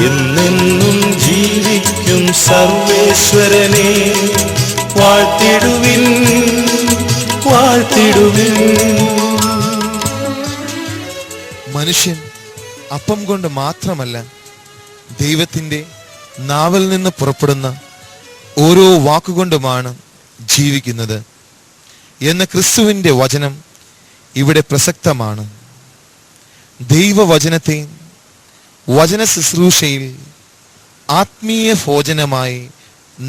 എന്നെന്നും ജീവിക്കും സർവേശ്വരനെ വാഴ്ത്തിടുവിൻ, വാഴ്ത്തിടുവിൻ. മനുഷ്യൻ അപ്പം കൊണ്ട് മാത്രമല്ല, ദൈവത്തിൻ്റെ നാവിൽ നിന്ന് പുറപ്പെടുന്ന ഓരോ വാക്കുകൊണ്ടുമാണ് ജീവിക്കുന്നത് എന്ന ക്രിസ്തുവിൻ്റെ വചനം ഇവിടെ പ്രസക്തമാണ്. ദൈവവചനത്തെ വചന ശുശ്രൂഷയിൽ ആത്മീയ ഭോജനമായി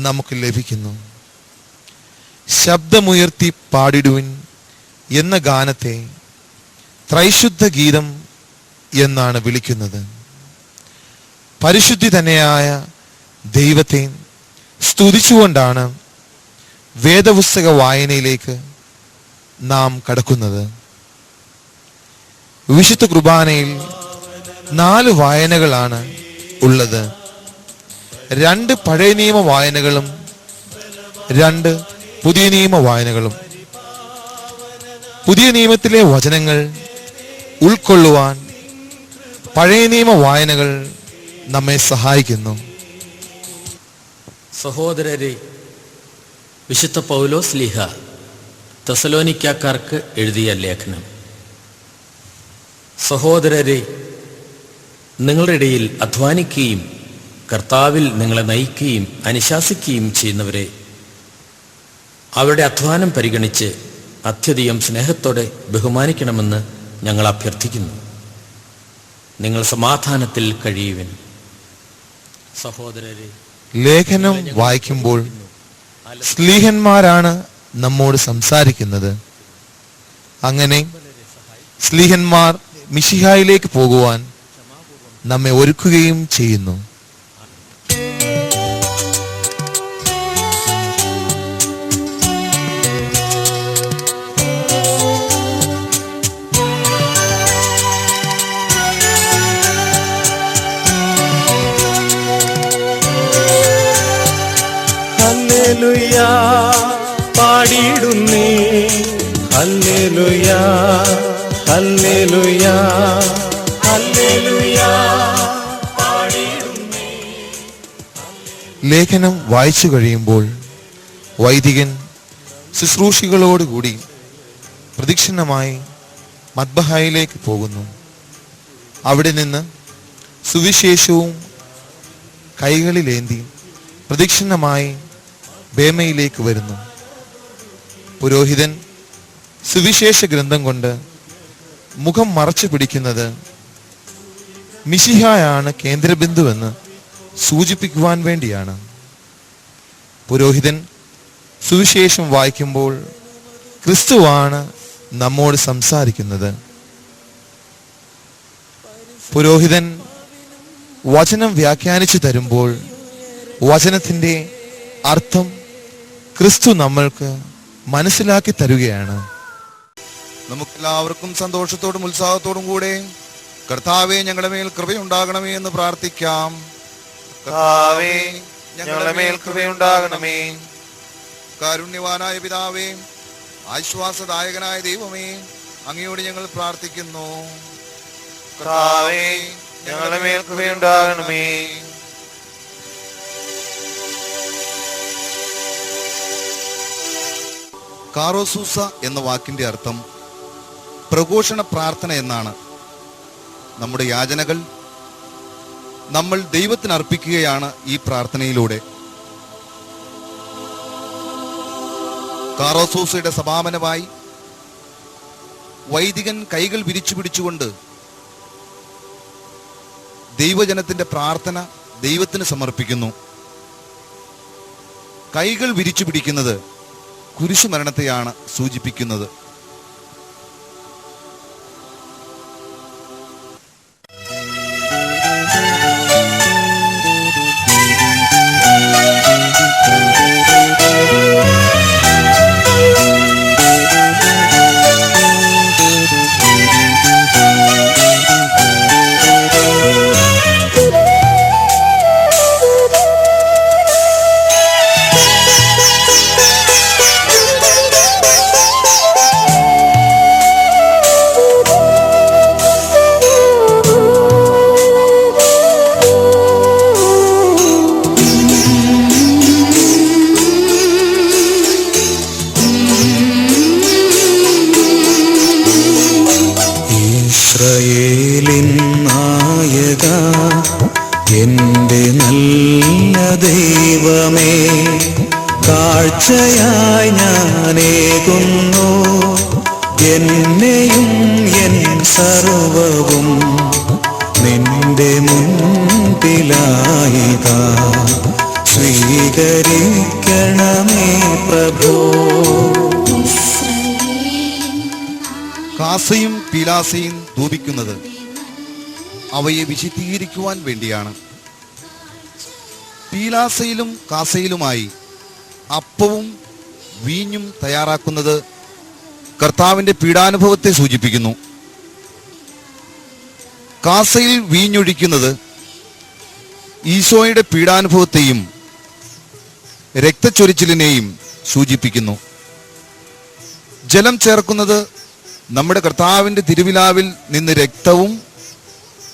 നമുക്ക് ലഭിക്കുന്നു. ശബ്ദമുയർത്തി പാടിടുവിൻ എന്ന ഗാനത്തെ ത്രൈശുദ്ധ ഗീതം എന്നാണ് വിളിക്കുന്നത്. പരിശുദ്ധി തന്നെയായ ദൈവത്തെ സ്തുതിച്ചുകൊണ്ടാണ് വേദപുസ്തക വായനയിലേക്ക് നാം കടക്കുന്നത്. വിശുദ്ധ കുർബാനയിൽ 4 വായനകളാണ് ഉള്ളത്. 2 പഴയ നിയമ വായനകളും 2 പുതിയ നിയമ വായനകളും. പുതിയ നിയമത്തിലെ വചനങ്ങൾ ഉൾക്കൊള്ളുവാൻ പഴയ നിയമ വായനകൾ നമ്മെ സഹായിക്കുന്നു. സഹോദരരെ, വിശുദ്ധ പൗലോസ് ലീഹ തെസലോനിക്കാർക്ക് എഴുതിയ ലേഖനം. സഹോദരരെ, നിങ്ങളുടെ ഇടയിൽ അധ്വാനിക്കുകയും കർത്താവിൽ നിങ്ങളെ നയിക്കുകയും അനുശാസിക്കുകയും ചെയ്യുന്നവരെ അവരുടെ അധ്വാനം പരിഗണിച്ച് അത്യധികം സ്നേഹത്തോടെ ബഹുമാനിക്കണമെന്ന് ഞങ്ങൾ അഭ്യർത്ഥിക്കുന്നു. നിങ്ങൾ സമാധാനത്തിൽ കഴിയുവിൻ. സഹോദരരെ, ലേഖനം വായിക്കുമ്പോൾ സ്ലീഹന്മാരാണ് നമ്മോട് സംസാരിക്കുന്നത്. അങ്ങനെ സ്ലീഹന്മാർ മിശിഹായിലേക്ക് പോകുവാൻ നമ്മെ ഒരുക്കുകയും ചെയ്യുന്നു. ഹല്ലേലൂയാ പാടിടുന്നേ, ഹല്ലേലൂയാ ഹല്ലേലൂയാ ഹല്ലേലൂയാ പാടിടുന്നേ. ലേഖനം വായിച്ചു കഴിയുമ്പോൾ വൈദികൻ ശുശ്രൂഷികളോടുകൂടി പ്രദക്ഷിണമായി മദ്ബഹായിലേക്ക് പോകുന്നു. അവിടെ നിന്ന് സുവിശേഷവും കൈകളിലേന്തി പ്രദക്ഷിണമായി ബേമയിലേക്ക് വരുന്നു. പുരോഹിതൻ സുവിശേഷ ഗ്രന്ഥം കൊണ്ട് മുഖം മറച്ചു പിടിക്കുന്നത് മിശിഹായാണ് കേന്ദ്രബിന്ദുവെന്ന് സൂചിപ്പിക്കുവാൻ വേണ്ടിയാണ്. പുരോഹിതൻ സുവിശേഷം വായിക്കുമ്പോൾ ക്രിസ്തുവാണ് നമ്മോട് സംസാരിക്കുന്നത്. പുരോഹിതൻ വചനം വ്യാഖ്യാനിച്ചു തരുമ്പോൾ വചനത്തിൻ്റെ അർത്ഥം ക്രിസ്തു നമ്മൾക്ക് മനസ്സിലാക്കി തരുകയാണ്. നമുക്കെല്ലാവർക്കും സന്തോഷത്തോടും ഉത്സാഹത്തോടും കൂടെ കർത്താവേ ഞങ്ങളുടെ മേൽ കൃപയുണ്ടാകണമേ എന്ന് പ്രാർത്ഥിക്കാം. കർത്താവേ ഞങ്ങളുടെ മേൽ കൃപയുണ്ടാകണമേ. കാരുണ്യവാനായ പിതാവേ, ആശ്വാസദായകനായ ദൈവമേ, അങ്ങയോട് ഞങ്ങൾ പ്രാർത്ഥിക്കുന്നു. കർത്താവേ ഞങ്ങളുടെ മേൽ കൃപയുണ്ടാകണമേ. കാറോസൂസ എന്ന വാക്കിന്റെ അർത്ഥം പ്രഘോഷണ പ്രാർത്ഥന എന്നാണ്. നമ്മുടെ യാചനകൾ നമ്മൾ ദൈവത്തിന് അർപ്പിക്കുകയാണ് ഈ പ്രാർത്ഥനയിലൂടെ. കാറോസൂസയുടെ സമാപനമായി വൈദികൻ കൈകൾ വിരിച്ചു പിടിച്ചുകൊണ്ട് ദൈവജനത്തിന്റെ പ്രാർത്ഥന ദൈവത്തിന് സമർപ്പിക്കുന്നു. കൈകൾ വിരിച്ചു പിടിക്കുന്നത് കുരിശുമരണത്തെയാണ് സൂചിപ്പിക്കുന്നത്. നൽകുക എൻ്റെ നല്ല ദൈവമേ. കാഴ്ചയായി ഞാനേകുന്നു എന്നെയും എൻ സർവവും നിന്റെ മുൻപിലായിക. സ്വീകരിക്കണമേ പ്രഭോ. കാസയും പീലാസയും ധൂപിക്കുന്നത് അവയെ വിശുദ്ധീകരിക്കുവാൻ വേണ്ടിയാണ്. പീലാസയിലും കാസയിലുമായി അപ്പവും വീഞ്ഞും തയ്യാറാക്കുന്നത് കർത്താവിൻ്റെ പീഡാനുഭവത്തെ സൂചിപ്പിക്കുന്നു. കാസയിൽ വീഞ്ഞൊഴിക്കുന്നത് ഈശോയുടെ പീഡാനുഭവത്തെയും രക്തച്ചൊരിച്ചിലിനെയും സൂചിപ്പിക്കുന്നു. ജലം ചേർക്കുന്നത് നമ്മുടെ കർത്താവിൻ്റെ തിരുവിലാവിൽ നിന്ന് രക്തവും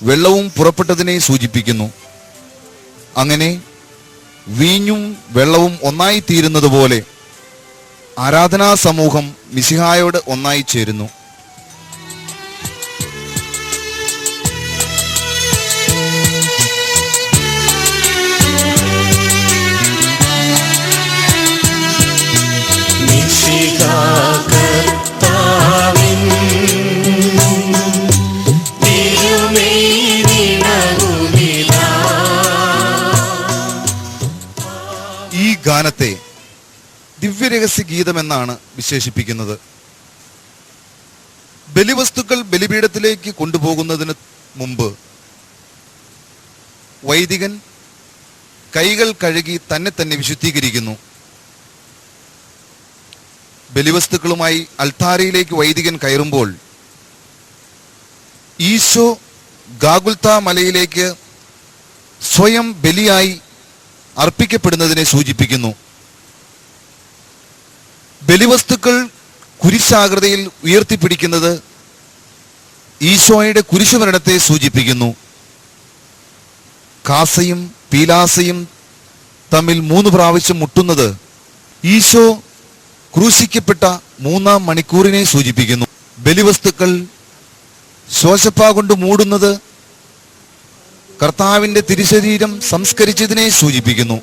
വെള്ളവും പുറപ്പെട്ടതിനെ സൂചിപ്പിക്കുന്നു. അങ്ങനെ വീഞ്ഞും വെള്ളവും ഒന്നായി തീരുന്നത് പോലെ ആരാധനാ സമൂഹം മിശിഹായോട് ഒന്നായി ചേരുന്നു. ഈ ഗാനത്തെ ദിവ്യരഹസ്യ ഗീതമെന്നാണ് വിശേഷിപ്പിക്കുന്നത്. ബലിവസ്തുക്കൾ ബലിപീഠത്തിലേക്ക് കൊണ്ടുപോകുന്നതിന് മുമ്പ് വൈദികൻ കൈകൾ കഴുകി തന്നെ തന്നെ വിശുദ്ധീകരിക്കുന്നു. ബലിവസ്തുക്കളുമായി അൾത്താരയിലേക്ക് വൈദികൻ കയറുമ്പോൾ ഈശോ ഗാഗുൽത്ത മലയിലേക്ക് സ്വയം ബലിയായി അർപ്പിക്കപ്പെടുന്നതിനെ സൂചിപ്പിക്കുന്നു. ബലിവസ്തുക്കൾ കുരിശാകൃതിയിൽ ഉയർത്തിപ്പിടിക്കുന്നത് ഈശോയുടെ കുരിശുമരണത്തെ സൂചിപ്പിക്കുന്നു. കാസയും പീലാസയും തമ്മിൽ 3 പ്രാവശ്യം മുട്ടുന്നത് ഈശോ ക്രൂശിക്കപ്പെട്ട 3-ാം മണിക്കൂറിനെ സൂചിപ്പിക്കുന്നു. ബലിവസ്തുക്കൾ ശോശപ്പ കൊണ്ട് മൂടുന്നത് കർത്താവിന്റെ തിരുശരീരം സംസ്കരിച്ചതിനെ സൂചിപ്പിക്കുന്നു.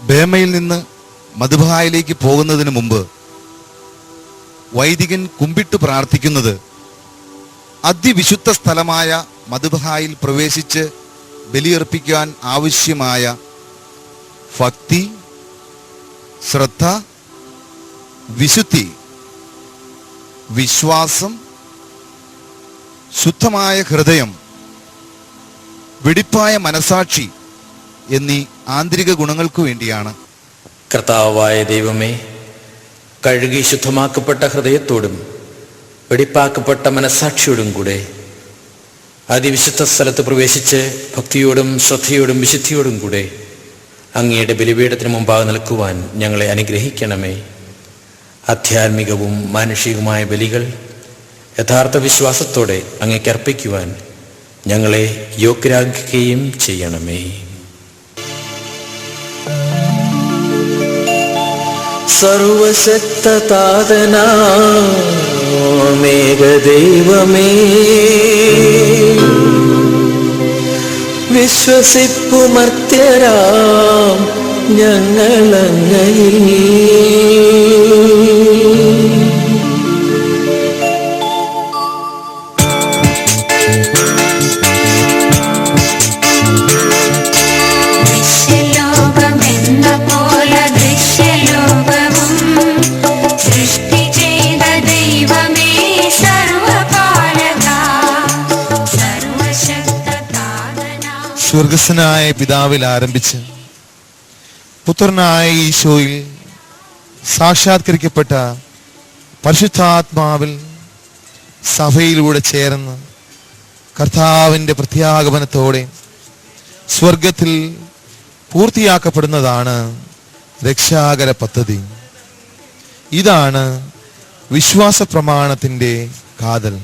ബേമയിൽ നിന്ന് മദ്ബഹായിലേക്ക് പോകുന്നതിന് മുമ്പ് വൈദികൻ കുമ്പിട്ട് പ്രാർത്ഥിക്കുന്നത് അതിവിശുദ്ധ സ്ഥലമായ മദ്ബഹായിൽ പ്രവേശിച്ച് ബലിയർപ്പിക്കാൻ ആവശ്യമായ ഭക്തി, ശ്രദ്ധ, വിശുദ്ധി, വിശ്വാസം, ശുദ്ധമായ ഹൃദയം, വെടിപ്പായ മനസാക്ഷി എന്നീ ആന്തരിക ഗുണങ്ങൾക്കു വേണ്ടിയാണ്. കർത്താവായ ദൈവമേ, കഴുകി ശുദ്ധമാക്കപ്പെട്ട ഹൃദയത്തോടും വെടിപ്പാക്കപ്പെട്ട മനസാക്ഷിയോടും കൂടെ അതിവിശുദ്ധ സ്ഥലത്ത് പ്രവേശിച്ച് ഭക്തിയോടും ശ്രദ്ധയോടും വിശുദ്ധിയോടും കൂടെ അങ്ങയുടെ ബലിപീഠത്തിന് മുമ്പാകെ നിൽക്കുവാൻ ഞങ്ങളെ അനുഗ്രഹിക്കണമേ. ആധ്യാത്മികവും മാനുഷികവുമായ ബലികൾ യഥാർത്ഥ വിശ്വാസത്തോടെ അങ്ങേക്ക് അർപ്പിക്കുവാൻ ഞങ്ങളെ യോഗ്യരാക്കുകയും ചെയ്യണമേ. സർവശക്തതാതനാമേകദൈവമേ, വിശ്വസിപ്പുമർത്യരാം ഞങ്ങളങ്ങയിൽ സ്വർഗസ്വനായ പിതാവിൽ ആരംഭിച്ച് പുത്രനായ ഈശോയിൽ സാക്ഷാത്കരിക്കപ്പെട്ട പരിശുദ്ധാത്മാവിൽ സഭയിലൂടെ ചേർന്ന് കർത്താവിൻ്റെ പ്രത്യാഗമനത്തോടെ സ്വർഗത്തിൽ പൂർത്തിയാക്കപ്പെടുന്നതാണ് രക്ഷാകര പദ്ധതി. ഇതാണ് വിശ്വാസ പ്രമാണത്തിൻ്റെ കാതൽ.